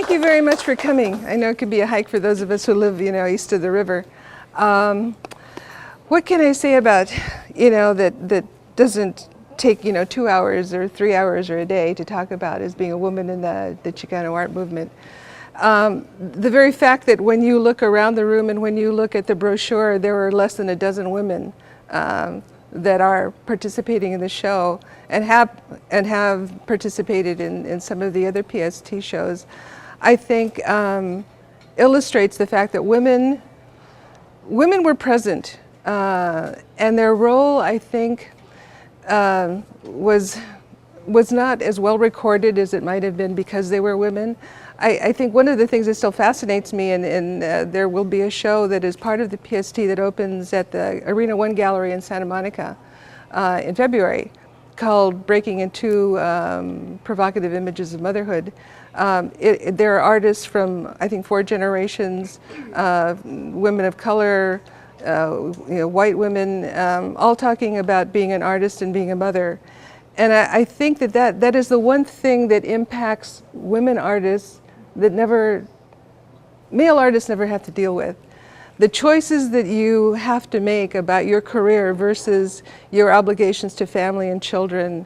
thank you very much for coming. I know it could be a hike for those of us who live, east of the river. What can I say about, that doesn't take, 2 hours or 3 hours or a day to talk about as being a woman in the Chicano Art Movement. The very fact that when you look around the room and when you look at the brochure, there are less than a dozen women that are participating in the show and have participated in some of the other PST shows, I think illustrates the fact that women were present, and their role, I think, was not as well recorded as it might have been because they were women. I think one of the things that still fascinates me, and there will be a show that is part of the PST that opens at the Arena 1 Gallery in Santa Monica in February, called Breaking Into Provocative Images of Motherhood. There are artists from, I think, 4 generations, women of color, white women, all talking about being an artist and being a mother. And I think that is the one thing that impacts women artists that male artists never have to deal with. The choices that you have to make about your career versus your obligations to family and children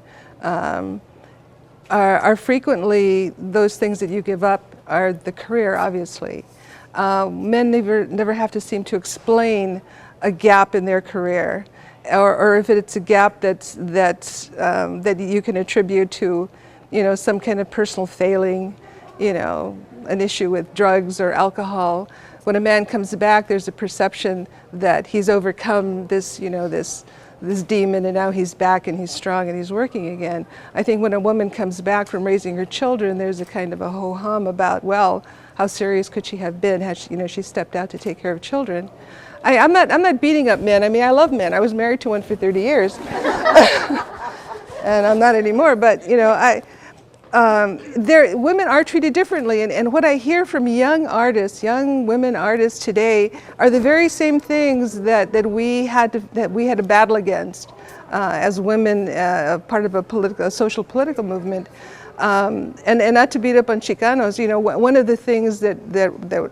are frequently those things that you give up are the career, obviously. Men never have to seem to explain a gap in their career, or if it's a gap that you can attribute to, some kind of personal failing, an issue with drugs or alcohol. When a man comes back, there's a perception that he's overcome this, this demon, and now he's back and he's strong and he's working again. I think when a woman comes back from raising her children, there's a kind of a ho-hum about, well, how serious could she have been had she stepped out to take care of children. I'm not beating up men. I mean, I love men. I was married to one for 30 years, and I'm not anymore. But women are treated differently, and what I hear from young women artists today, are the very same things that we had to battle against as women, part of a social political movement. And not to beat up on Chicanos, one of the things that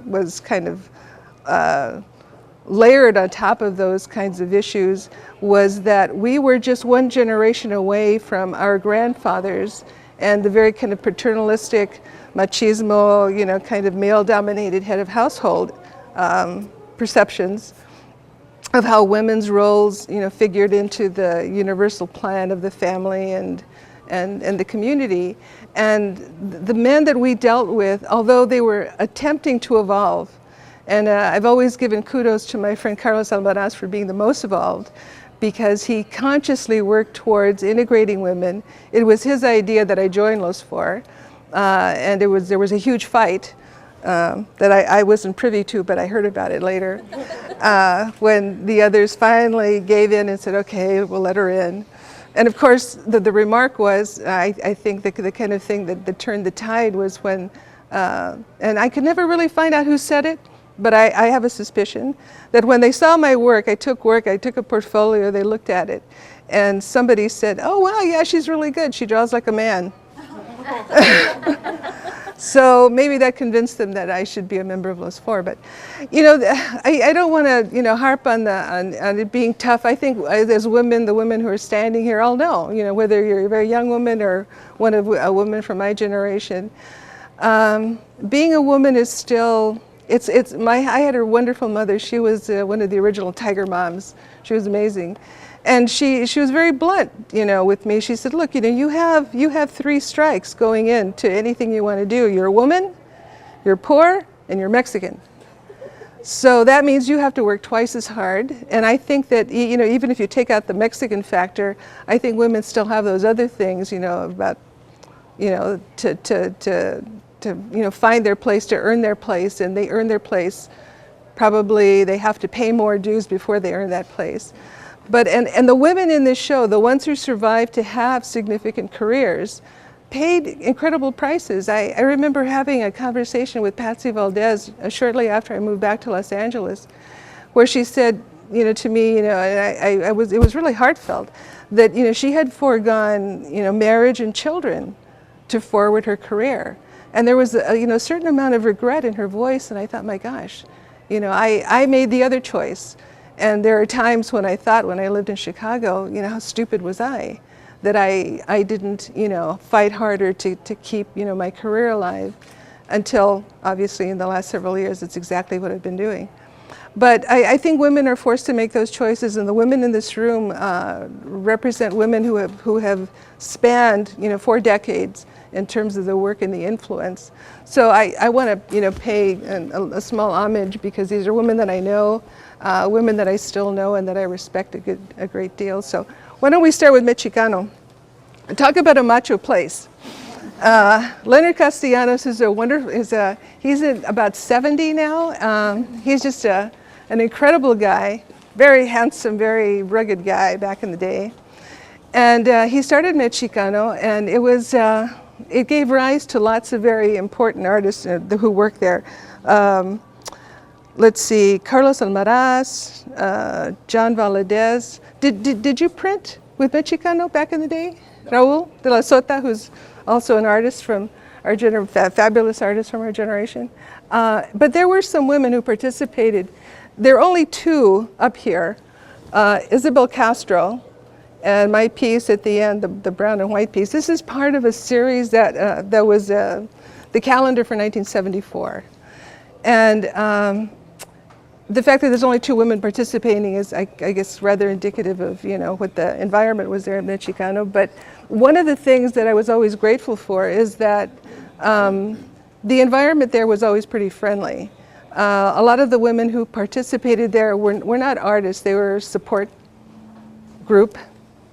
was kind of layered on top of those kinds of issues was that we were just one generation away from our grandfathers and the very kind of paternalistic machismo, kind of male-dominated head of household perceptions of how women's roles, figured into the universal plan of the family and the community. And the men that we dealt with, although they were attempting to evolve, and I've always given kudos to my friend Carlos Almaraz for being the most evolved, because he consciously worked towards integrating women. It was his idea that I joined Los Four, and there was a huge fight that I wasn't privy to, but I heard about it later, when the others finally gave in and said, okay, we'll let her in. And of course, the remark was, I think the kind of thing that turned the tide was when, and I could never really find out who said it, but I have a suspicion that when they saw my work, I took a portfolio, they looked at it, and somebody said, oh, wow, yeah, she's really good. She draws like a man. So maybe that convinced them that I should be a member of Los Four. But, I don't want to, harp on it being tough. I think as women, the women who are standing here all know, whether you're a very young woman or a woman from my generation, being a woman is still, I had a wonderful mother. She was one of the original Tiger moms. She was amazing. And she was very blunt, with me. She said, look, you have 3 strikes going into anything you want to do. You're a woman, you're poor, and you're Mexican. So that means you have to work twice as hard. And I think that, even if you take out the Mexican factor, I think women still have those other things, about, to find their place, to earn their place, and they earn their place. Probably they have to pay more dues before they earn that place. But, and the women in this show, the ones who survived to have significant careers, paid incredible prices. I remember having a conversation with Patsy Valdez shortly after I moved back to Los Angeles, where she said, to me, and it was really heartfelt, that, she had foregone, marriage and children to forward her career. And there was a certain amount of regret in her voice, and I thought, my gosh, I made the other choice. And there are times when I thought, when I lived in Chicago, how stupid was I, that I didn't, fight harder to keep, my career alive, until obviously in the last several years, it's exactly what I've been doing. But I think women are forced to make those choices, and the women in this room represent women who have spanned, 4 decades in terms of the work and the influence. So I want to, pay a small homage, because these are women that I know, women that I still know and that I respect a great deal. So why don't we start with Mechicano? Talk about a macho place. Leonard Castellanos is he's about 70 now. He's just an incredible guy, very handsome, very rugged guy back in the day. And he started Mechicano, and it gave rise to lots of very important artists who work there. Let's see, Carlos Almaraz, John Valadez. Did you print with Mechicano back in the day? Raul de la Sota, who's also an artist from our fabulous artist from our generation. But there were some women who participated. There are only 2 up here, Isabel Castro, and my piece at the end, the brown and white piece. This is part of a series that was the calendar for 1974. And the fact that there's only 2 women participating is, I guess, rather indicative of, what the environment was there at Mechicano. But one of the things that I was always grateful for is that the environment there was always pretty friendly. A lot of the women who participated there were not artists. They were support group,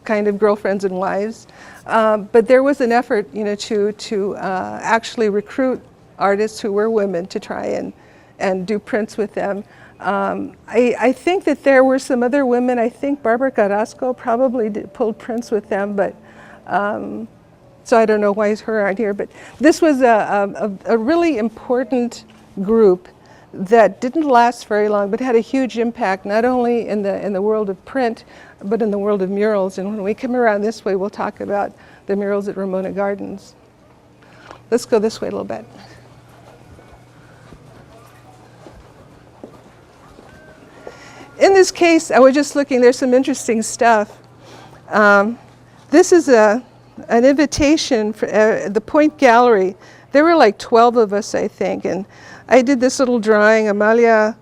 kind of girlfriends and wives. But there was an effort, to actually recruit artists who were women to try and do prints with them. I think that there were some other women. I think Barbara Carrasco probably pulled prints with them, but so I don't know why her aren't here. But this was a really important group that didn't last very long, but had a huge impact, not only in the world of print, but in the world of murals. And when we come around this way, we'll talk about the murals at Ramona Gardens. Let's go this way a little bit. In this case, I was just looking, there's some interesting stuff. This is an invitation for the Point Gallery. There were like 12 of us, I think, and I did this little drawing. Amalia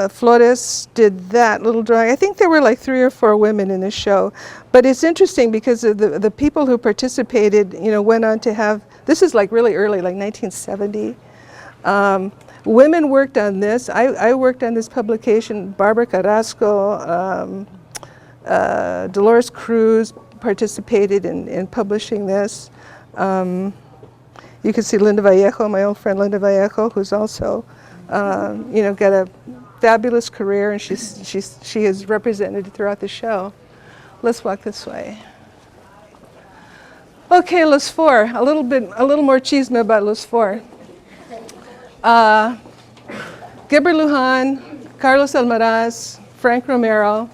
Flores did that little drawing. I think there were like 3 or 4 women in the show. But it's interesting because of the people who participated, went on to have, this is like really early, like 1970. Women worked on this. I worked on this publication. Barbara Carrasco, Dolores Cruz participated in publishing this. You can see Linda Vallejo, my old friend Linda Vallejo, who's also, got a fabulous career, and she is represented throughout the show. Let's walk this way. Okay, Los Four. A little more chisme about Los Four. Gilbert Lujan, Carlos Almaraz, Frank Romero,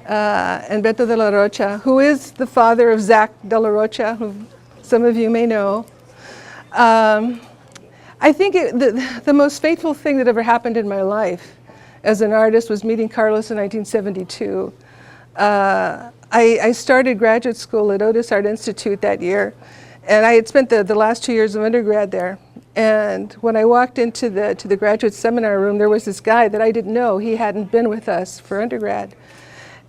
and Beto de la Rocha, who is the father of Zach de la Rocha, who some of you may know. I think the most fateful thing that ever happened in my life as an artist was meeting Carlos in 1972. I started graduate school at Otis Art Institute that year, and I had spent the last 2 years of undergrad there. And when I walked into the graduate seminar room, there was this guy that I didn't know. He hadn't been with us for undergrad.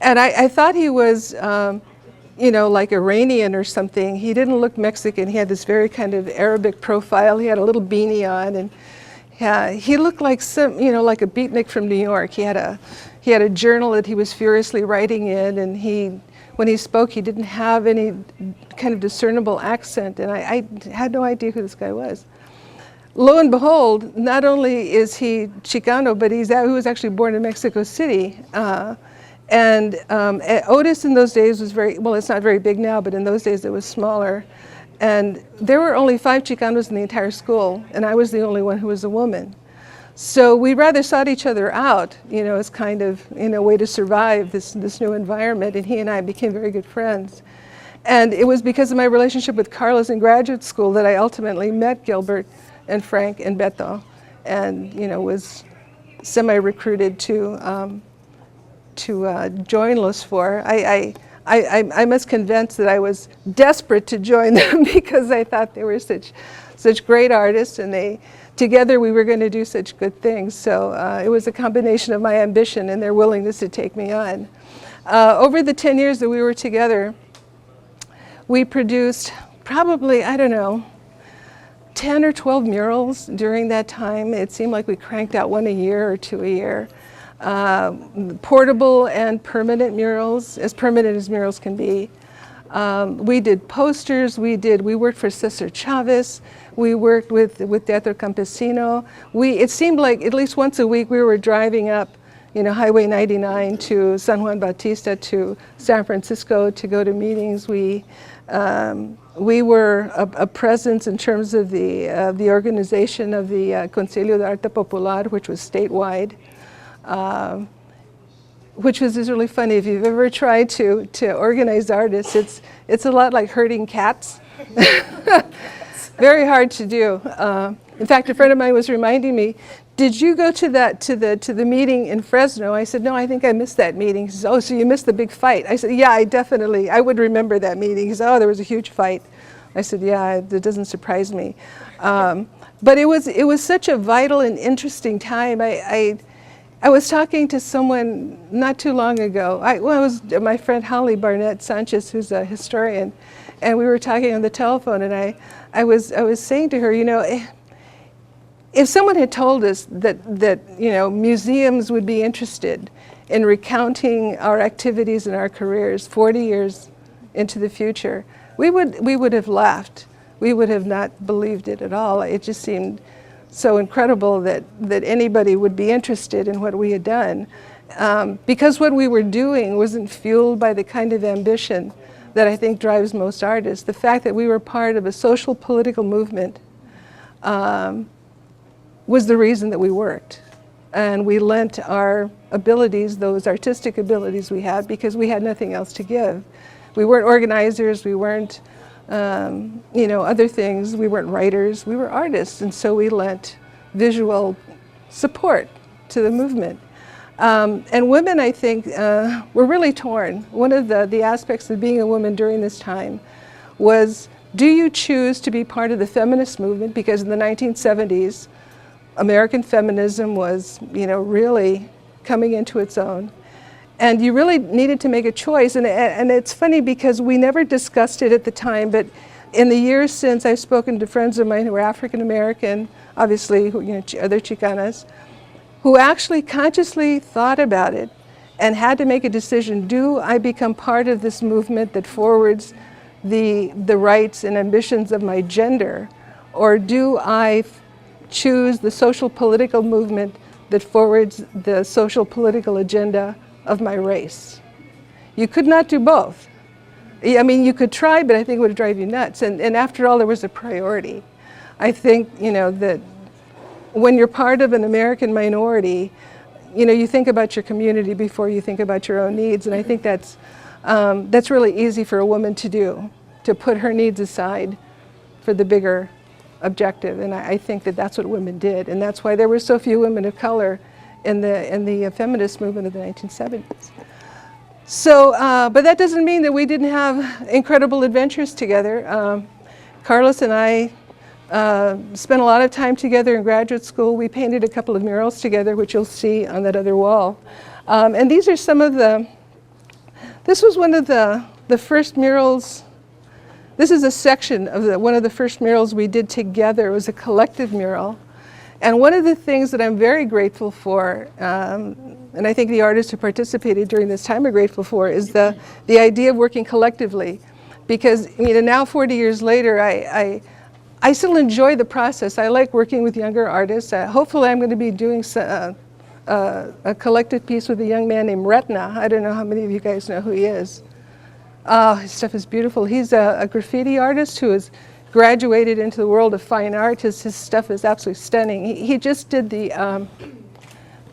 And I thought he was, like Iranian or something. He didn't look Mexican. He had this very kind of Arabic profile. He had a little beanie on, and he looked like like a beatnik from New York. He had a journal that he was furiously writing in, and when he spoke, he didn't have any kind of discernible accent, and I had no idea who this guy was. Lo and behold, not only is he Chicano, but he was actually born in Mexico City. Otis in those days was it's not very big now, but in those days it was smaller. And there were only 5 Chicanos in the entire school, and I was the only one who was a woman. So we rather sought each other out, as kind of, a way to survive this new environment, and he and I became very good friends. And it was because of my relationship with Carlos in graduate school that I ultimately met Gilbert and Frank and Beto, and was semi-recruited to join Los Four. I must confess that I was desperate to join them because I thought they were such great artists, and together we were going to do such good things. So it was a combination of my ambition and their willingness to take me on. Over the 10 years that we were together, we produced probably, I don't know, 10 or 12 murals during that time. It seemed like we cranked out one a year or two a year. Portable and permanent murals, as permanent as murals can be. We did posters, we worked for Cesar Chavez, we worked with Teatro Campesino. It seemed like at least once a week we were driving up Highway 99 to San Juan Bautista to San Francisco to go to meetings. We were a presence in terms of the organization of the Concilio de Arte Popular, which was statewide, which is really funny. If you've ever tried to organize artists, it's a lot like herding cats. Very hard to do. In fact, a friend of mine was reminding me, did you go to the meeting in Fresno? I said, no, I think I missed that meeting. He says, oh, so you missed the big fight. I said, yeah, I would remember that meeting. He said, oh, there was a huge fight. I said, yeah, it doesn't surprise me. But it was such a vital and interesting time. I was talking to someone not too long ago. It was my friend Holly Barnett Sanchez, who's a historian, and we were talking on the telephone, and I was saying to her, if someone had told us that museums would be interested in recounting our activities and our careers 40 years into the future, we would have laughed. We would have not believed it at all. It just seemed so incredible that anybody would be interested in what we had done, because what we were doing wasn't fueled by the kind of ambition that I think drives most artists. The fact that we were part of a social political movement was the reason that we worked. And we lent our abilities, those artistic abilities we had, because we had nothing else to give. We weren't organizers, we weren't other things, we weren't writers, we were artists, and so we lent visual support to the movement. And women, I think, were really torn. One of the aspects of being a woman during this time was, do you choose to be part of the feminist movement? Because in the 1970s, American feminism was, really coming into its own. And you really needed to make a choice. And it's funny because we never discussed it at the time, but in the years since, I've spoken to friends of mine who are African American, obviously, other Chicanas, who actually consciously thought about it and had to make a decision. Do I become part of this movement that forwards the rights and ambitions of my gender, or do I choose the social political movement that forwards the social political agenda of my race? You could not do both. I mean, you could try, but I think it would drive you nuts. And after all, there was a priority. I think, that when you're part of an American minority, you think about your community before you think about your own needs. And I think that's really easy for a woman to do, to put her needs aside for the bigger objective. And I think that that's what women did. And that's why there were so few women of color in the feminist movement of the 1970s. So, but that doesn't mean that we didn't have incredible adventures together. Carlos and I spent a lot of time together in graduate school. We painted a couple of murals together, which you'll see on that other wall. And these are some of this was one of the first murals. This is a section of one of the first murals we did together. It was a collective mural. And one of the things that I'm very grateful for, and I think the artists who participated during this time are grateful for, is the idea of working collectively. Because now 40 years later, I still enjoy the process. I like working with younger artists. Hopefully I'm going to be doing a collective piece with a young man named Retna. I don't know how many of you guys know who he is. His stuff is beautiful. He's a graffiti artist who has graduated into the world of fine art. His stuff is absolutely stunning. He just did the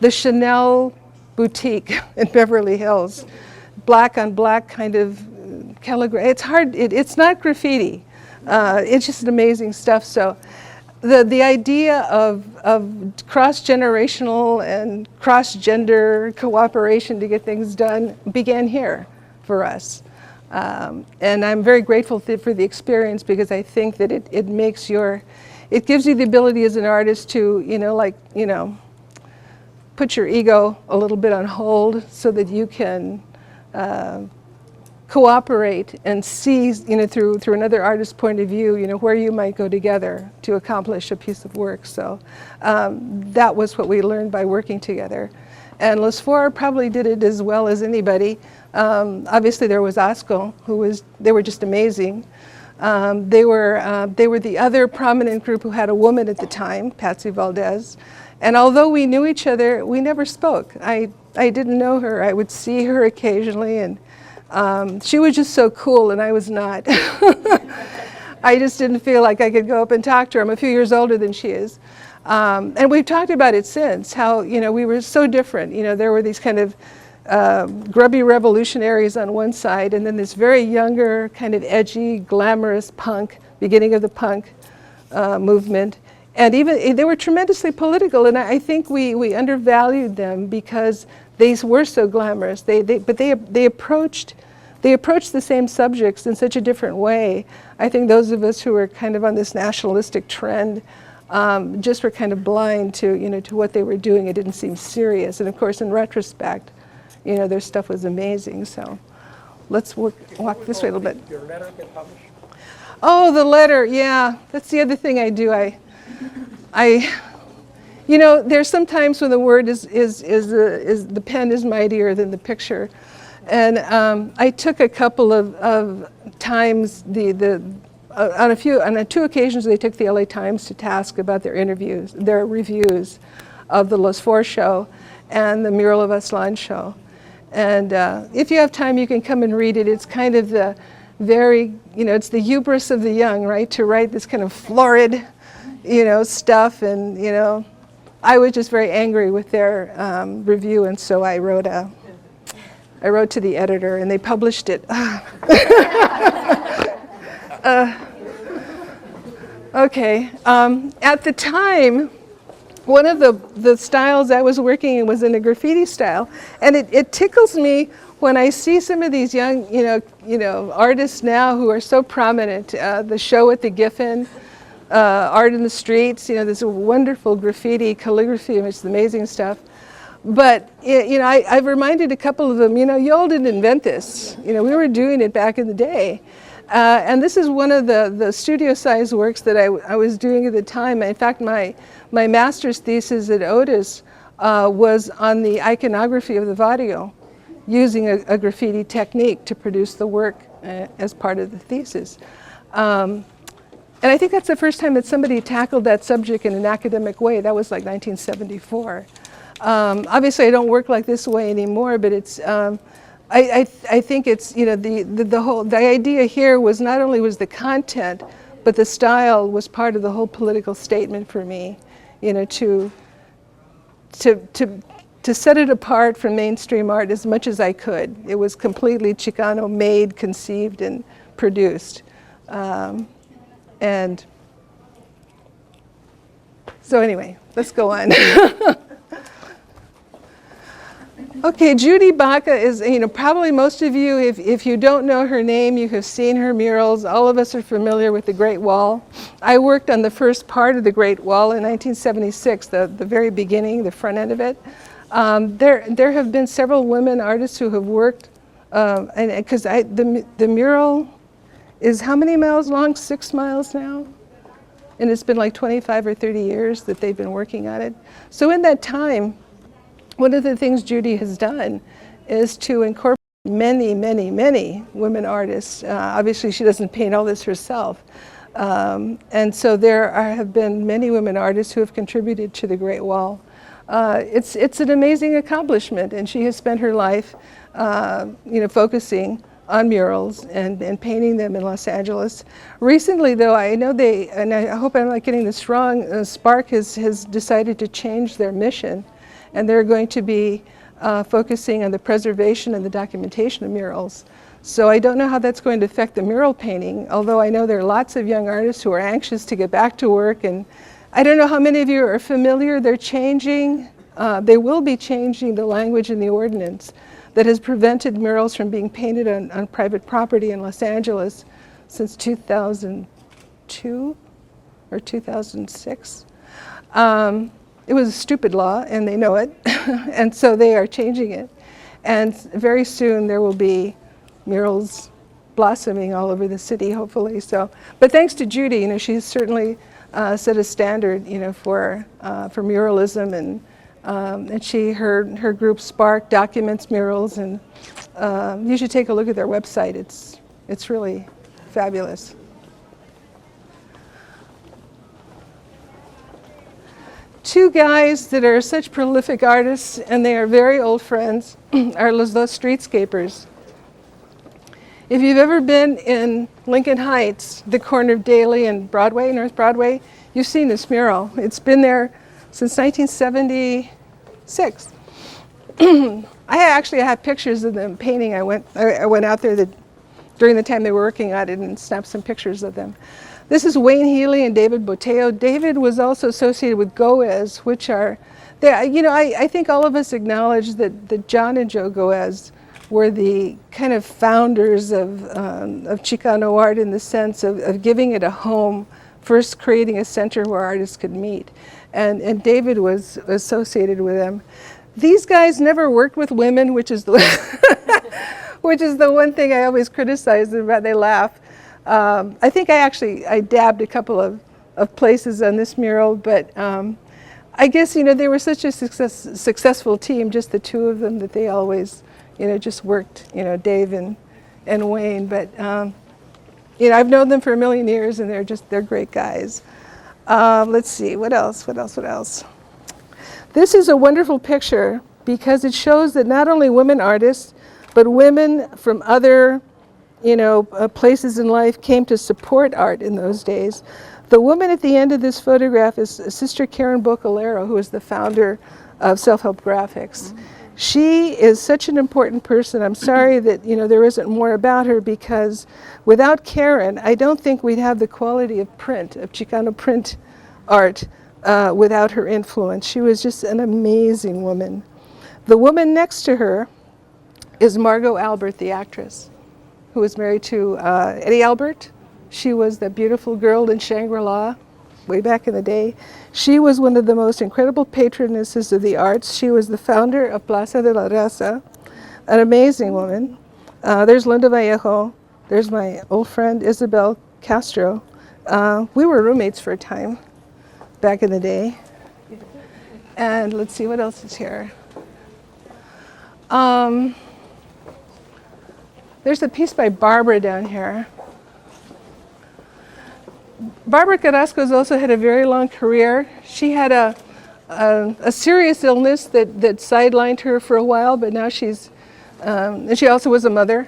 Chanel boutique in Beverly Hills. Black on black kind of calligraphy. It's hard. It's not graffiti. It's just amazing stuff. So the idea of cross-generational and cross-gender cooperation to get things done began here for us. And I'm very grateful for the experience, because I think that it makes it gives you the ability as an artist to, put your ego a little bit on hold so that you can cooperate and see, through another artist's point of view, where you might go together to accomplish a piece of work. So that was what we learned by working together. And Les Four probably did it as well as anybody. Obviously there was Asco, they were just amazing. They were the other prominent group who had a woman at the time, Patsy Valdez. And although we knew each other, we never spoke. I didn't know her. I would see her occasionally, and she was just so cool, and I was not. I just didn't feel like I could go up and talk to her. I'm a few years older than she is. And we've talked about it since, how we were so different. There were these kind of grubby revolutionaries on one side, and then this very younger, kind of edgy, glamorous punk, beginning of the punk movement. And even they were tremendously political, and I think we undervalued them because they were so glamorous. But they approached the same subjects in such a different way. I think those of us who were kind of on this nationalistic trend just were kind of blind to to what they were doing. It didn't seem serious. And of course, in retrospect, their stuff was amazing. So let's walk this way a little bit. Your letter get published? Oh, the letter, yeah. That's the other thing I do. There's sometimes when the word is the pen is mightier than the picture, and I took a couple of times on two occasions they took the LA Times to task about their reviews of the Les Four show and the Mural of Aslan show, and if you have time you can come and read it. It's kind of the very it's the hubris of the young, right, to write this kind of florid stuff, and I was just very angry with their review, and so I wrote to the editor, and they published it. Okay. At the time, one of the styles I was working in was in a graffiti style, and it tickles me when I see some of these young, artists now who are so prominent. The show at the Giffen. Art in the streets, this wonderful graffiti, calligraphy, which is amazing stuff. But, I've reminded a couple of them, you all didn't invent this. We were doing it back in the day. And this is one of the studio-sized works that I was doing at the time. In fact, my master's thesis at Otis was on the iconography of the Vario, using a graffiti technique to produce the work as part of the thesis. And I think that's the first time that somebody tackled that subject in an academic way. That was like 1974. Obviously, I don't work like this way anymore, but it's. I think it's the idea here was not only was the content, but the style was part of the whole political statement for me. To set it apart from mainstream art as much as I could. It was completely Chicano made, conceived, and produced. And so anyway, let's go on. Okay, Judy Baca is, probably most of you, if you don't know her name, you have seen her murals. All of us are familiar with the Great Wall. I worked on the first part of the Great Wall in 1976, the very beginning, the front end of it. There have been several women artists who have worked, and because the mural is how many miles long? 6 miles now? And it's been like 25 or 30 years that they've been working on it. So in that time, one of the things Judy has done is to incorporate many, many, many women artists. Obviously, she doesn't paint all this herself. And so have been many women artists who have contributed to the Great Wall. It's an amazing accomplishment, and she has spent her life, focusing on murals and painting them in Los Angeles. Recently, though, I know and I hope I'm not getting this wrong, Spark has decided to change their mission, and they're going to be focusing on the preservation and the documentation of murals. So I don't know how that's going to affect the mural painting, although I know there are lots of young artists who are anxious to get back to work. And I don't know how many of you are familiar. They're changing, they will be changing the language in the ordinance that has prevented murals from being painted on private property in Los Angeles since 2002 or 2006. It was a stupid law, and they know it, and so they are changing it. And very soon there will be murals blossoming all over the city, hopefully. So, but thanks to Judy, you know, she's certainly set a standard, you know, for muralism, and her group Spark documents murals, and you should take a look at their website. It's really fabulous. Two guys that are such prolific artists, and they are very old friends, are Los Dos Streetscapers. If you've ever been in Lincoln Heights, the corner of Daly and Broadway, North Broadway, you've seen this mural. It's been there since 1976. I actually have pictures of them painting. I went out there during the time they were working on it and snapped some pictures of them. This is Wayne Healy and David Boteo. David was also associated with Goes, which are, you know, I think all of us acknowledge that John and Joe Goes were the kind of founders of Chicano art, in the sense of giving it a home, first creating a center where artists could meet. And David was associated with them. These guys never worked with women, which is the which is the one thing I always criticize them about. They laugh. I think I dabbed a couple of places on this mural, but I guess, you know, they were such a successful team, just the two of them, that they always, you know, just worked, you know, Dave and Wayne. But you know, I've known them for a million years, and they're great guys. Let's see, what else? This is a wonderful picture because it shows that not only women artists, but women from other, you know, places in life came to support art in those days. The woman at the end of this photograph is Sister Karen Beau Calero, who is the founder of Self-Help Graphics. She is such an important person. I'm sorry that, you know, there isn't more about her, because without Karen, I don't think we'd have the quality of print, of Chicano print art, without her influence. She was just an amazing woman. The woman next to her is Margo Albert, the actress, who was married to Eddie Albert. She was the beautiful girl in Shangri-La way back in the day. She was one of the most incredible patronesses of the arts. She was the founder of Plaza de la Raza, an amazing woman. There's Linda Vallejo. There's my old friend Isabel Castro. We were roommates for a time back in the day. And let's see what else is here. There's a piece by Barbara down here. Barbara Carrasco's also had a very long career. She had a serious illness that sidelined her for a while, but now she's, and she also was a mother,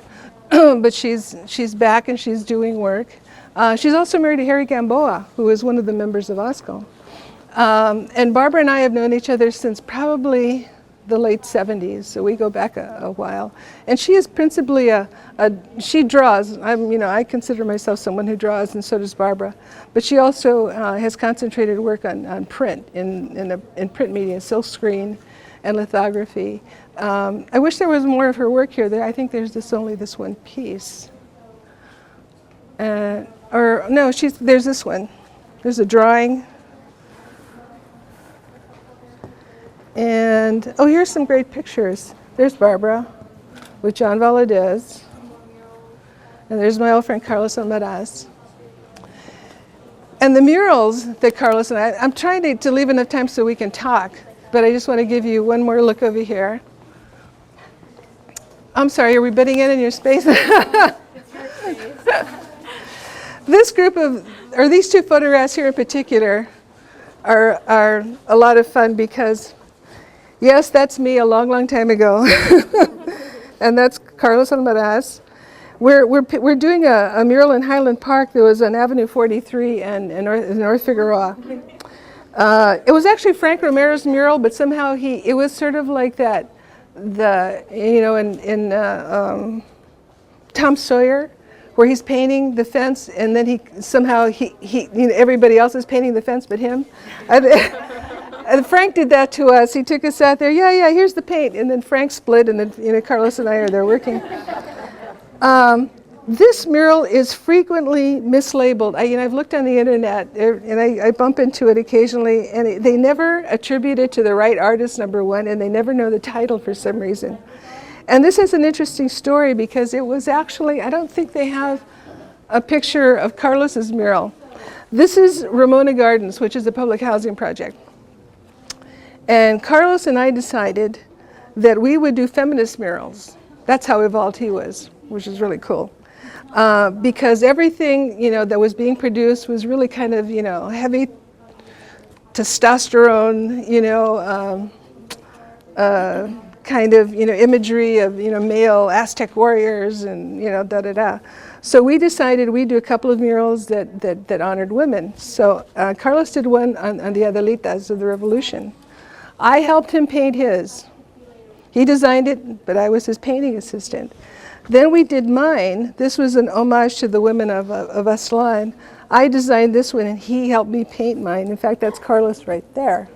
but she's back and she's doing work. She's also married to Harry Gamboa, who is one of the members of OSCO. And Barbara and I have known each other since probably the late 70s, so we go back a while. And she is principally she draws. I consider myself someone who draws, and so does Barbara. But she also has concentrated work on print, in print media, silk screen and lithography. I wish there was more of her work here. I think there's only this one piece. Or no, there's this one. There's a drawing. And, oh, here's some great pictures. There's Barbara with John Valadez. And there's my old friend Carlos Almaraz. And the murals that Carlos and I'm trying to leave enough time so we can talk, but I just want to give you one more look over here. I'm sorry, are we butting in your space? This group or these two photographs here in particular are a lot of fun because, yes, that's me a long, long time ago. And that's Carlos Almaraz. We're doing a mural in Highland Park that was on Avenue 43 and North Figueroa. It was actually Frank Romero's mural, but somehow it was sort of like that, Tom Sawyer, where he's painting the fence, and then everybody else is painting the fence but him. And Frank did that to us. He took us out there. Yeah, here's the paint, and then Frank split, and then Carlos and I are there working. This mural is frequently mislabeled. I've looked on the internet, and I bump into it occasionally, and they never attribute it to the right artist, number one, and they never know the title for some reason. And this is an interesting story because it was actually, I don't think they have a picture of Carlos's mural. This is Ramona Gardens, which is a public housing project. And Carlos and I decided that we would do feminist murals. That's how evolved he was, which is really cool. Because everything, that was being produced was really kind of, heavy testosterone, kind of, imagery of, male Aztec warriors and, da-da-da. So we decided we'd do a couple of murals that honored women. So Carlos did one on the Adelitas of the Revolution. I helped him paint his. He designed it, but I was his painting assistant. Then we did mine. This was an homage to the women of Aztlán. I designed this one, and he helped me paint mine. In fact, that's Carlos right there.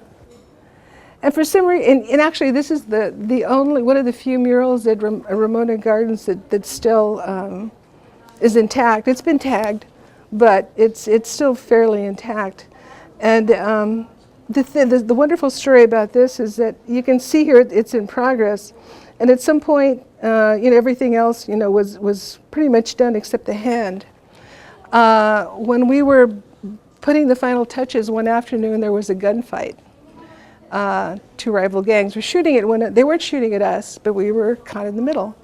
And for some reason, and actually this is the only, one of the few murals at Ramona Gardens that still is intact. It's been tagged, but it's still fairly intact. And the wonderful story about this is that you can see here it's in progress. And at some point, everything else, was pretty much done except the hand. When we were putting the final touches one afternoon, there was a gunfight. Two rival gangs were shooting at they weren't shooting at us, but we were caught in the middle.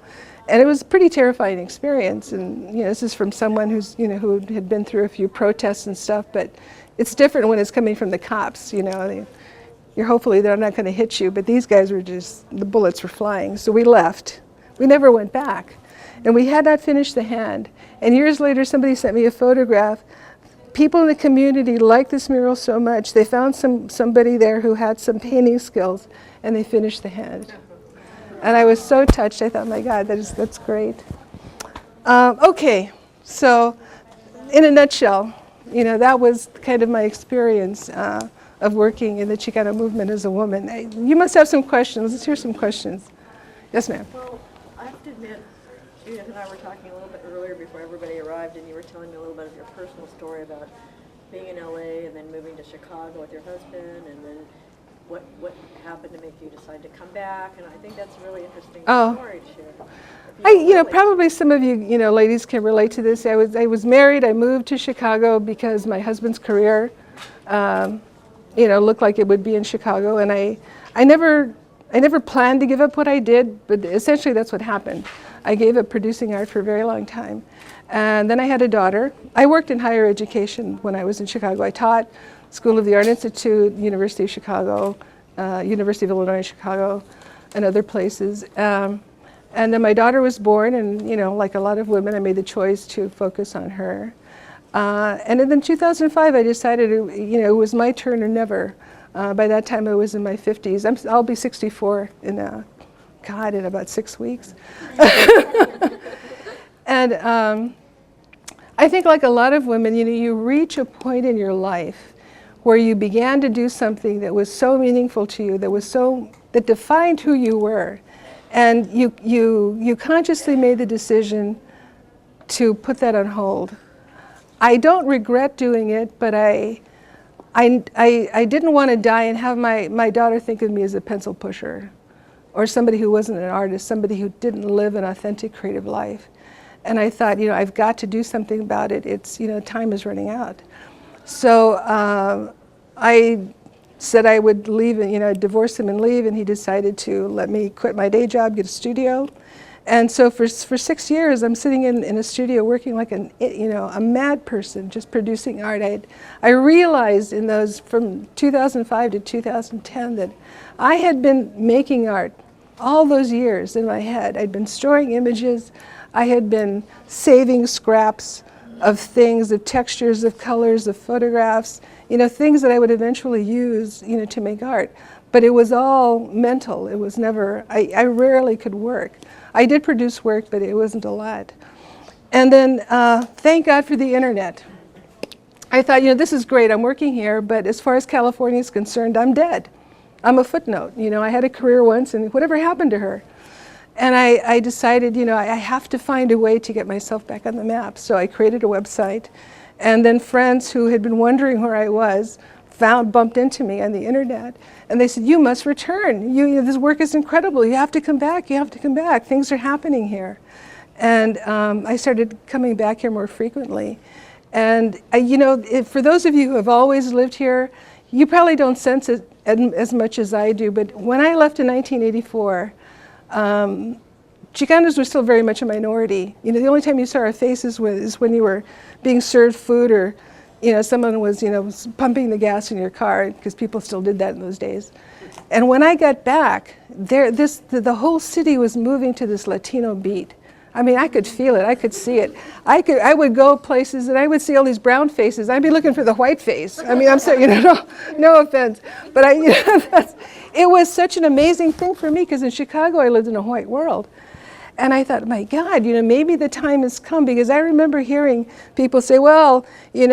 And it was a pretty terrifying experience. And, this is from someone who had been through a few protests and stuff, but it's different when it's coming from the cops, hopefully they're not going to hit you, but these guys were the bullets were flying. So we left. We never went back. And we had not finished the hand. And years later, somebody sent me a photograph. People in the community liked this mural so much, they found somebody there who had some painting skills, and they finished the hand. And I was so touched. I thought, my God, that's great. Okay, so in a nutshell, that was kind of my experience of working in the Chicano movement as a woman. You must have some questions. Let's hear some questions. Yes, ma'am. Well, I have to admit, Judith and I were talking a little bit earlier before everybody arrived, and you were telling me a little bit of your personal story about being in L.A. and then moving to Chicago with your husband, and then what happened to make you decide to come back. And I think that's a really interesting story to share. Probably some of you, ladies can relate to this. I was married. I moved to Chicago because my husband's career, looked like it would be in Chicago, and I never planned to give up what I did, but essentially that's what happened. I gave up producing art for a very long time. And then I had a daughter. I worked in higher education when I was in Chicago. I taught School of the Art Institute, University of Chicago, University of Illinois Chicago, and other places. And then my daughter was born, and like a lot of women, I made the choice to focus on her. And then in 2005, I decided it was my turn or never. By that time, I was in my 50s. I'll be 64 in about 6 weeks. And I think, like a lot of women, you reach a point in your life where you began to do something that was so meaningful to you, that defined who you were, and you consciously made the decision to put that on hold. I don't regret doing it, but I didn't want to die and have my daughter think of me as a pencil pusher, or somebody who wasn't an artist, somebody who didn't live an authentic creative life. And I thought, I've got to do something about it. It's, time is running out. So I said I would leave, and divorce him and leave, and he decided to let me quit my day job, get a studio. And so for 6 years, I'm sitting in a studio working like a mad person, just producing art. I realized in those, from 2005 to 2010, that I had been making art all those years in my head. I'd been storing images. I had been saving scraps of things, of textures, of colors, of photographs, things that I would eventually use, to make art. But it was all mental. It was never, I rarely could work. I did produce work, but it wasn't a lot. And then thank God for the internet. I thought, this is great, I'm working here, but as far as California is concerned, I'm dead. I'm a footnote. I had a career once, and whatever happened to her? And I decided, I have to find a way to get myself back on the map. So I created a website, and then friends who had been wondering where I was bumped into me on the internet, and they said, you must return. This work is incredible. You have to come back. You have to come back. Things are happening here. And I started coming back here more frequently. And for those of you who have always lived here, you probably don't sense it as much as I do. But when I left in 1984, Chicanos were still very much a minority. The only time you saw our faces is when you were being served food, or someone was pumping the gas in your car, because people still did that in those days. And when I got back, the whole city was moving to this Latino beat. I mean, I could feel it. I could see it. I would go places and I would see all these brown faces. I'd be looking for the white face. I mean, I'm sorry, no offense, but it was such an amazing thing for me, because in Chicago I lived in a white world. And I thought, my God, maybe the time has come, because I remember hearing people say, well, the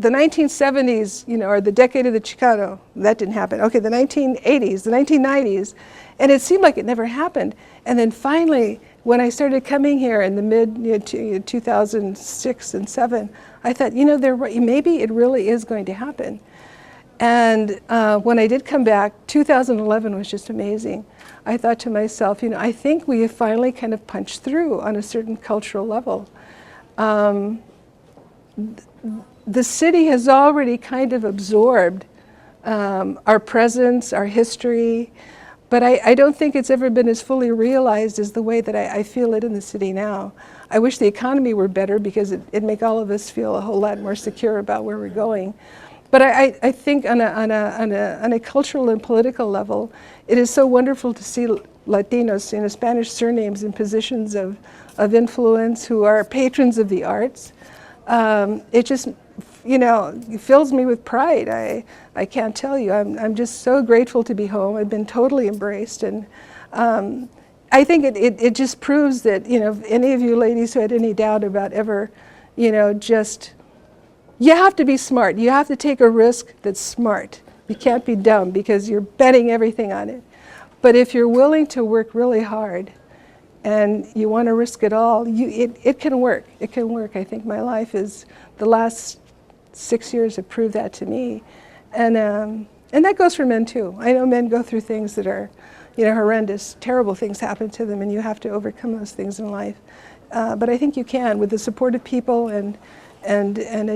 1970s, are the decade of the Chicano. That didn't happen. Okay, the 1980s, the 1990s, and it seemed like it never happened. And then finally, when I started coming here in the mid 2006 and 7, I thought, maybe it really is going to happen. And when I did come back, 2011 was just amazing. I thought to myself, I think we have finally kind of punched through on a certain cultural level. The city has already kind of absorbed our presence, our history, but I don't think it's ever been as fully realized as the way that I feel it in the city now. I wish the economy were better, because it'd make all of us feel a whole lot more secure about where we're going. But I think on a cultural and political level, it is so wonderful to see Latinos, Spanish surnames in positions of influence, who are patrons of the arts. It just, it fills me with pride. I can't tell you. I'm just so grateful to be home. I've been totally embraced, and I think it just proves that, if any of you ladies who had any doubt about ever, you have to be smart. You have to take a risk that's smart. You can't be dumb, because you're betting everything on it. But if you're willing to work really hard and you want to risk it all, it can work. It can work. I think my life the last 6 years have proved that to me. And that goes for men too. I know men go through things that are, horrendous, terrible things happen to them, and you have to overcome those things in life. But I think you can, with the support of people and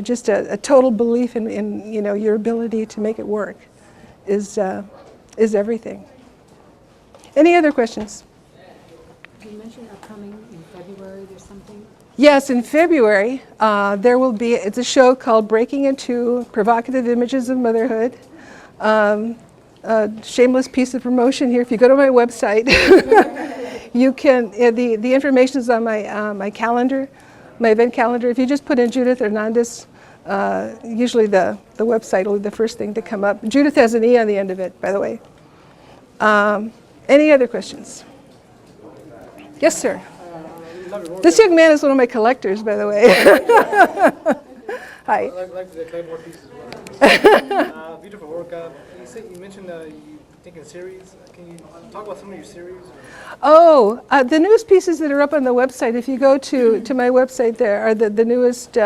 just a total belief in your ability to make it work is everything. Any other questions? You mentioned upcoming in February, there's something? Yes, in February there will be, it's a show called Breaking Into Provocative Images of Motherhood. Shameless piece of promotion here. If you go to my website, you can, the information is on my calendar. My event calendar. If you just put in Judithe Hernandez, usually the website will be the first thing to come up. Judith has an E on the end of it, by the way. Any other questions? Yes, sir. This young man is one of my collectors, by the way. Hi. I'd like to collect more pieces as well. Beautiful work. You mentioned you think in series. Can you talk about some of your series? Oh, the newest pieces that are up on the website, if you go to my website, there are the newest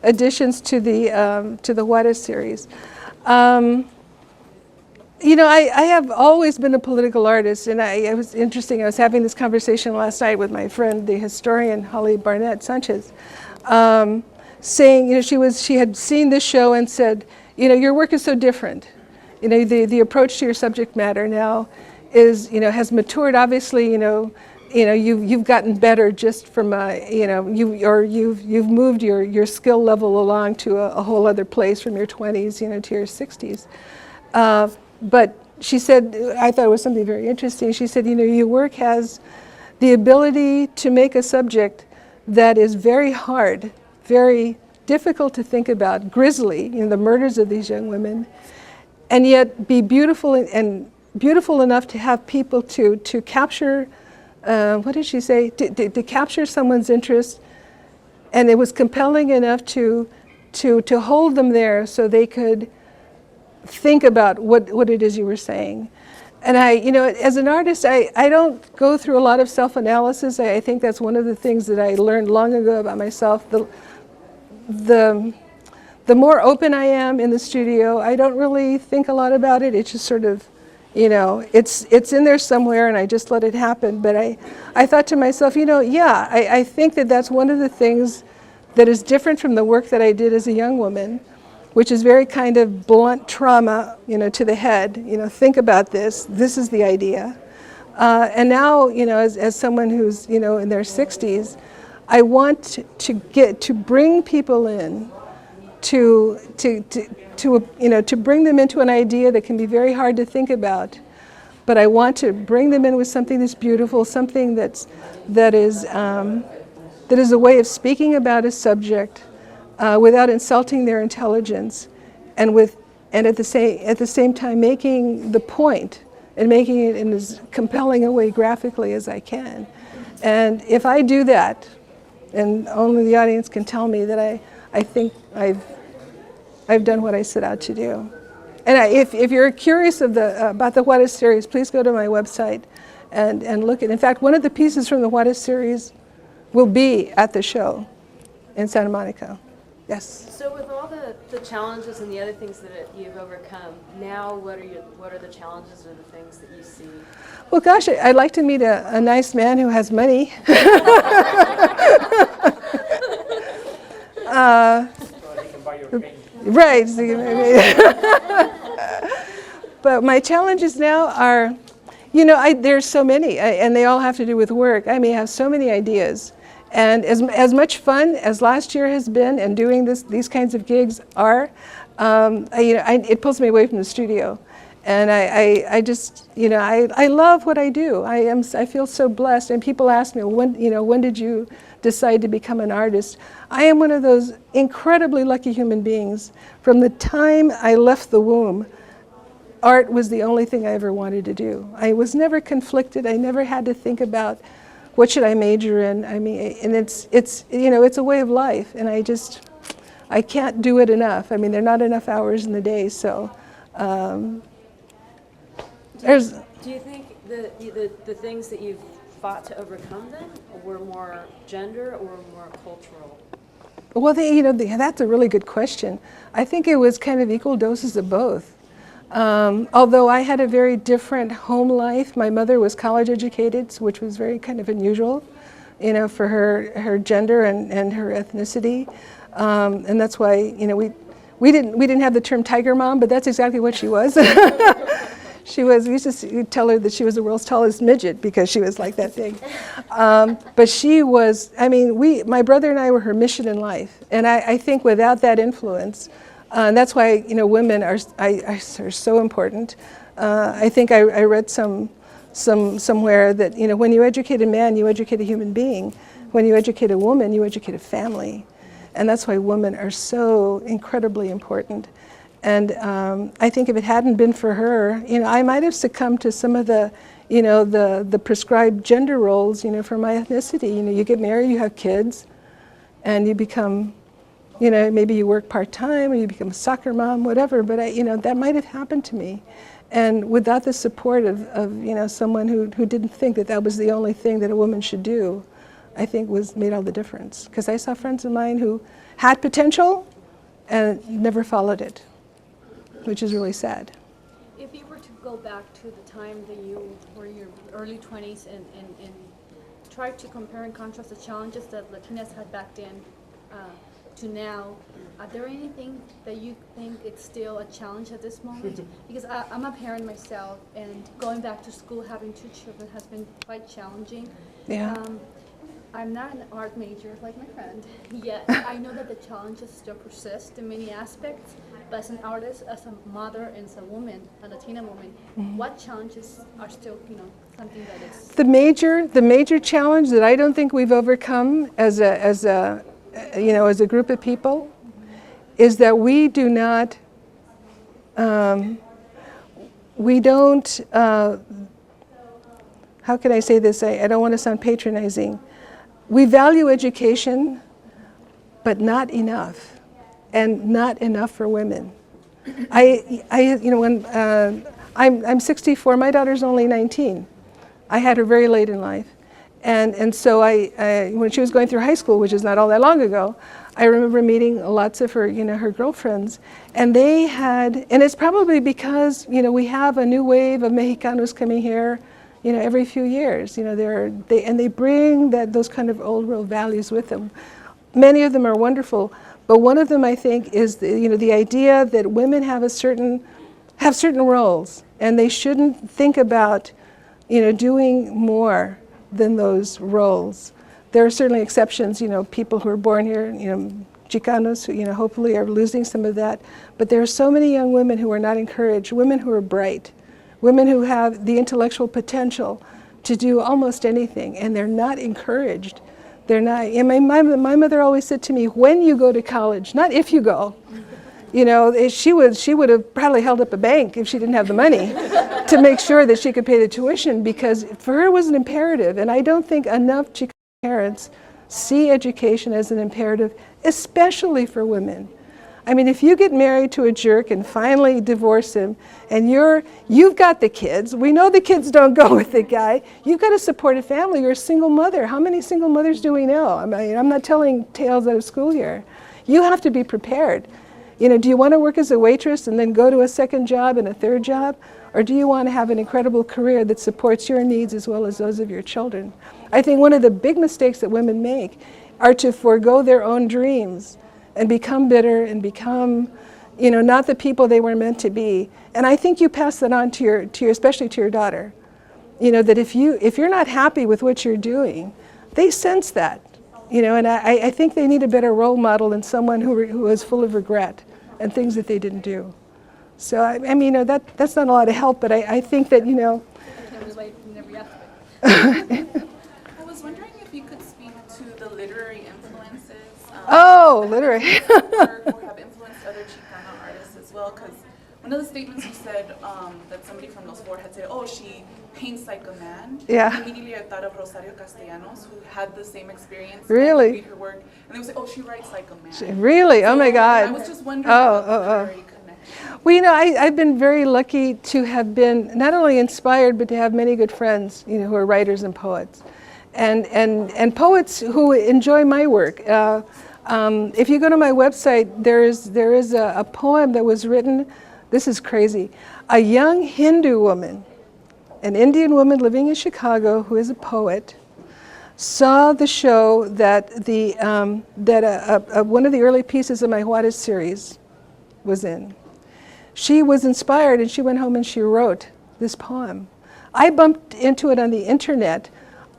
additions to the Juarez series. I have always been a political artist, and it was interesting. I was having this conversation last night with my friend, the historian Holly Barnett Sanchez, saying, she had seen this show and said, your work is so different. The approach to your subject matter now is, has matured. Obviously, you've gotten better just from you've moved your skill level along to a whole other place from your 20s, to your 60s. But she said, I thought it was something very interesting. She said, your work has the ability to make a subject that is very hard, very difficult to think about, grisly, the murders of these young women, and yet be beautiful and beautiful enough to have people to capture, what did she say, to capture someone's interest and it was compelling enough to hold them there so they could think about what it is you were saying. And as an artist, I don't go through a lot of self-analysis. I think that's one of the things that I learned long ago about myself. The more open I am in the studio, I don't really think a lot about it. It's just sort of, it's in there somewhere, and I just let it happen. But I thought to myself, I think that that's one of the things that is different from the work that I did as a young woman, which is very kind of blunt trauma, to the head. Think about this. This is the idea. And now, as someone who's, in their 60s, I want to bring people in, to bring them into an idea that can be very hard to think about. But I want to bring them in with something that's beautiful, something that is a way of speaking about a subject without insulting their intelligence, and at the same time making the point and making it in as compelling a way graphically as I can. And if I do that, and only the audience can tell me that I think I've done what I set out to do. And if you're curious about the Juarez series, please go to my website and look at. In fact, one of the pieces from the Juarez series will be at the show in Santa Monica. Yes. So with all the challenges and the other things that you've overcome, now what are the challenges or the things that you see? Well, gosh, I'd like to meet a nice man who has money. Right. But my challenges now are, there's so many, and they all have to do with work. I may have so many ideas. And as much fun as last year has been, and doing these kinds of gigs are, it pulls me away from the studio. And I just, I love what I do. I feel so blessed. And people ask me, when did you decide to become an artist? I am one of those incredibly lucky human beings. From the time I left the womb, art was the only thing I ever wanted to do. I was never conflicted. I never had to think about what should I major in. I mean, and it's a way of life, and I can't do it enough. I mean, there are not enough hours in the day, so. Do you think the things that you've fought to overcome then were more gender or more cultural? Well, that's a really good question. I think it was kind of equal doses of both. Although I had a very different home life. My mother was college educated, which was very kind of unusual, for her gender and her ethnicity. And that's why, we didn't have the term tiger mom, but that's exactly what she was. We used to tell her that she was the world's tallest midget because she was like that big. But she was, my brother and I were her mission in life. And I think without that influence, and that's why, women are so important. I think I read somewhere that, when you educate a man, you educate a human being. When you educate a woman, you educate a family. And that's why women are so incredibly important. And I think if it hadn't been for her, I might have succumbed to some of the prescribed gender roles, for my ethnicity. You get married, you have kids, and you become, maybe you work part-time or you become a soccer mom, whatever, but that might have happened to me. And without the support of someone who didn't think that was the only thing that a woman should do, I think made all the difference. Because I saw friends of mine who had potential and never followed it, which is really sad. If you were to go back to the time that you were in your early 20s and try to compare and contrast the challenges that Latinas had back then to now, are there anything that you think it's still a challenge at this moment? Because I'm a parent myself, and going back to school, having 2 children has been quite challenging. Yeah. I'm not an art major like my friend, yet I know that the challenges still persist in many aspects, but as an artist, as a mother, and as a woman, a Latina woman, what challenges are still, something that is... The major challenge that I don't think we've overcome as a group of people is that we do not, how can I say this? I don't want to sound patronizing. We value education but not enough, and not enough for women. When I'm 64, my daughter's only 19. I had her very late in life. And so when she was going through high school, which is not all that long ago, I remember meeting lots of her, her girlfriends. And they had, and it's probably because, we have a new wave of Mexicanos coming here, every few years. They bring those kind of old world values with them. Many of them are wonderful, but one of them I think is the idea that women have certain roles, and they shouldn't think about doing more than those roles. There are certainly exceptions, people who are born here, Chicanos who hopefully are losing some of that, but there are so many young women who are not encouraged, women who are bright, women who have the intellectual potential to do almost anything, and they're not encouraged. They're not. And my mother always said to me, when you go to college, not if you go. She would have probably held up a bank if she didn't have the money to make sure that she could pay the tuition, because for her it was an imperative. And I don't think enough Chicano parents see education as an imperative, especially for women. I mean, if you get married to a jerk and finally divorce him, and you've got the kids, we know the kids don't go with the guy, you've got to support a family, you're a single mother. How many single mothers do we know? I mean, I'm not telling tales out of school here. You have to be prepared. Do you want to work as a waitress and then go to a second job and a third job? Or do you want to have an incredible career that supports your needs as well as those of your children? I think one of the big mistakes that women make are to forego their own dreams and become bitter and become, not the people they were meant to be. And I think you pass that on to your especially to your daughter. That if you're not happy with what you're doing, they sense that. And I think they need a better role model than someone who is full of regret and things that they didn't do. So that's not a lot of help, but I think that I was wondering if you could speak to the literary influences. Literary. or have influenced other Chicano artists as well, because one of the statements you said that somebody from Los Four had said, oh, she paints like a man. Yeah. Immediately I thought of Rosario Castellanos, who had the same experience. Really? Read her work, and they would say, oh, she writes like a man. Really? So oh my God. I was just wondering about the literary connection. Well, I've been very lucky to have been not only inspired, but to have many good friends, who are writers and poets, and poets who enjoy my work. If you go to my website, there is a poem that was written. This is crazy. A young Hindu woman, an Indian woman living in Chicago who is a poet, saw the show that one of the early pieces of my Juarez series was in. She was inspired and she went home and she wrote this poem. I bumped into it on the internet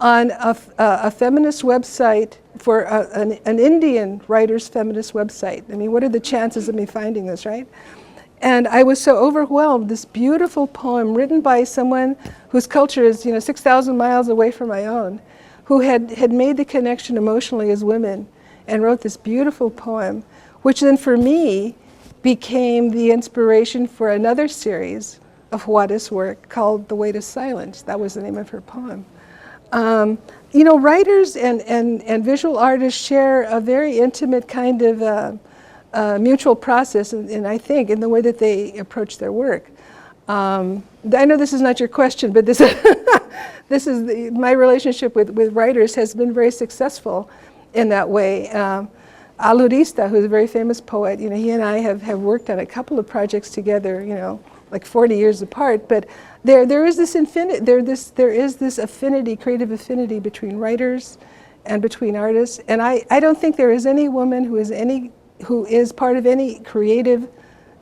on a feminist website for an Indian writer's feminist website. I mean, what are the chances of me finding this, right? And I was so overwhelmed. This beautiful poem written by someone whose culture is 6,000 miles away from my own, who had made the connection emotionally as women and wrote this beautiful poem, which then for me became the inspiration for another series of Juarez work called The Weight of Silence. That was the name of her poem. Writers and visual artists share a very intimate kind of mutual process, and I think in the way that they approach their work. I know this is not your question, but this is my relationship with writers has been very successful in that way. Alurista, who's a very famous poet, he and I have worked on a couple of projects together, like 40 years apart. But there is this affinity, creative affinity between writers and between artists. And I don't think there is any woman who is part of any creative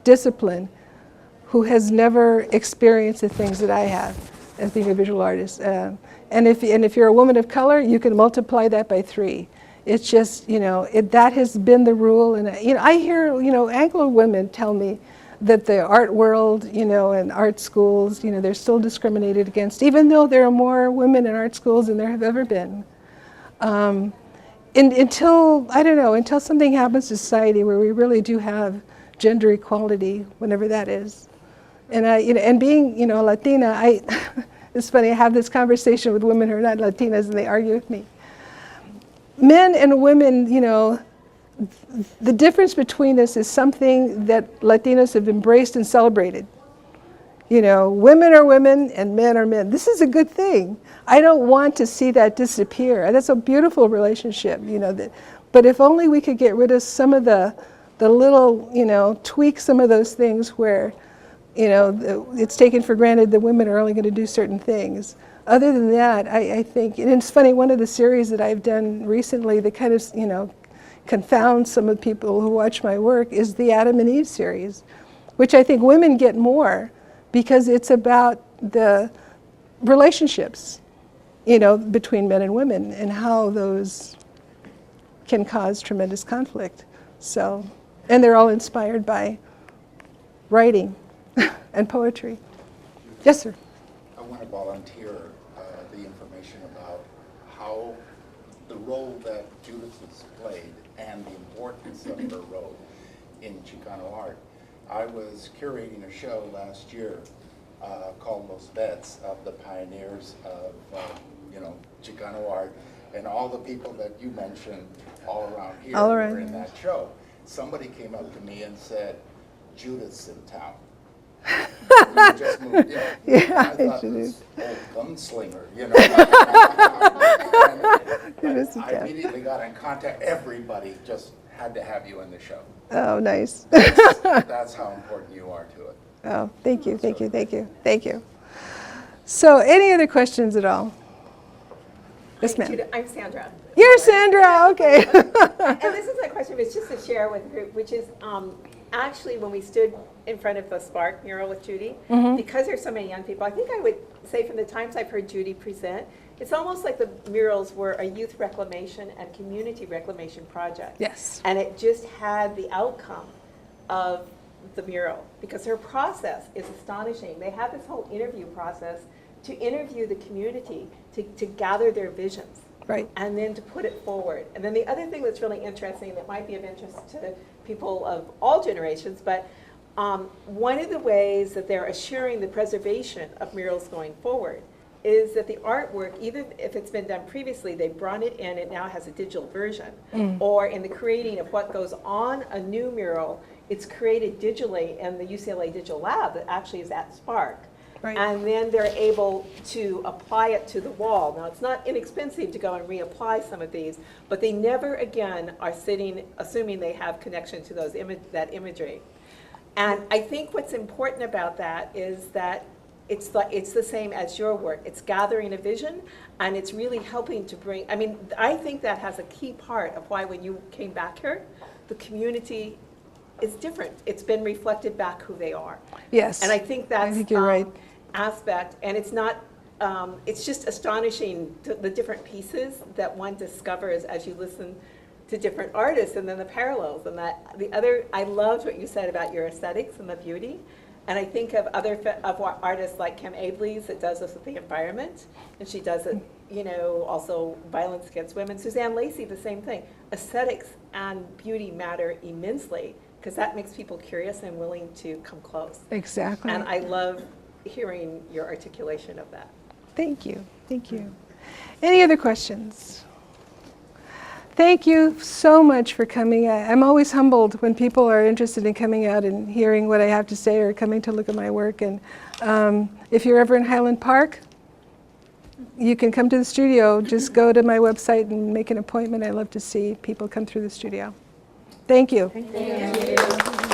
discipline who has never experienced the things that I have as being a visual artist. And if you're a woman of color, you can multiply that by 3. It's just, that has been the rule. And, I hear, Anglo women tell me that the art world, and art schools, they're still discriminated against, even though there are more women in art schools than there have ever been. Until something happens in society where we really do have gender equality, whenever that is. And and being, Latina, it's funny, I have this conversation with women who are not Latinas and they argue with me. Men and women, the difference between us is something that Latinos have embraced and celebrated. You know, women are women and men are men. This is a good thing. I don't want to see that disappear. That's a beautiful relationship, you know. But if only we could get rid of some of the little, you know, tweak some of those things where, you know, it's taken for granted that women are only going to do certain things. Other than that, I think, and it's funny, one of the series that I've done recently that kind of, you know, confounds some of the people who watch my work is the Adam and Eve series, which I think women get more because it's about the relationships, you know, between men and women and how those can cause tremendous conflict. So, and they're all inspired by writing and poetry. Yes, sir. I want to volunteer the information about how the role that Judith has played and the importance of her role in Chicano art. I was curating a show last year called Los Vets, of the pioneers of you know, Chicano art, and all the people that you mentioned all around here were in that show. Somebody came up to me and said, "Judith's in town." You just moved in. Yeah, I thought it this old gunslinger, you know. I immediately got in contact. Everybody just had to have you in the show. Oh, nice. That's how important you are to it. Oh, thank you, thank you, thank you, thank you. So, any other questions at all? Yes, ma'am. I'm Sandra. You're Sandra, okay. And this is my question, it's just to share with the group, which is actually when we stood in front of the Spark mural with Judy, because there's so many young people, I think I would say from the times I've heard Judy present, it's almost like the murals were a youth reclamation and community reclamation project. Yes. And it just had the outcome of the mural, because her process is astonishing. They have this whole interview process to interview the community, to gather their visions. Right. And then to put it forward. And then the other thing that's really interesting that might be of interest to people of all generations, but one of the ways that they're assuring the preservation of murals going forward is that the artwork, even if it's been done previously, they brought it in, it now has a digital version. Or in the creating of what goes on a new mural, it's created digitally in the UCLA Digital Lab that actually is at Spark. Right. And then they're able to apply it to the wall. Now, it's not inexpensive to go and reapply some of these, but they never again are sitting, assuming they have connection to those that imagery. And I think what's important about that is that it's the same as your work. It's gathering a vision, and it's really helping to bring, I mean, I think that has a key part of why when you came back here, the community is different. It's been reflected back who they are. Yes. And I think that's I think you're right. aspect, and it's not, it's just astonishing the different pieces that one discovers as you listen to different artists, and then the parallels, and that the other, I loved what you said about your aesthetics and the beauty, and I think of other artists like Kim Abley's that does this with the environment, and she does it, you know, also violence against women. Suzanne Lacey, the same thing. Aesthetics and beauty matter immensely, because that makes people curious and willing to come close. Exactly. And I love hearing your articulation of that. Thank you, thank you. Any other questions? Thank you so much for coming. I'm always humbled when people are interested in coming out and hearing what I have to say or coming to look at my work. And if you're ever in Highland Park, you can come to the studio. Just go to my website and make an appointment. I love to see people come through the studio. Thank you. Thank you.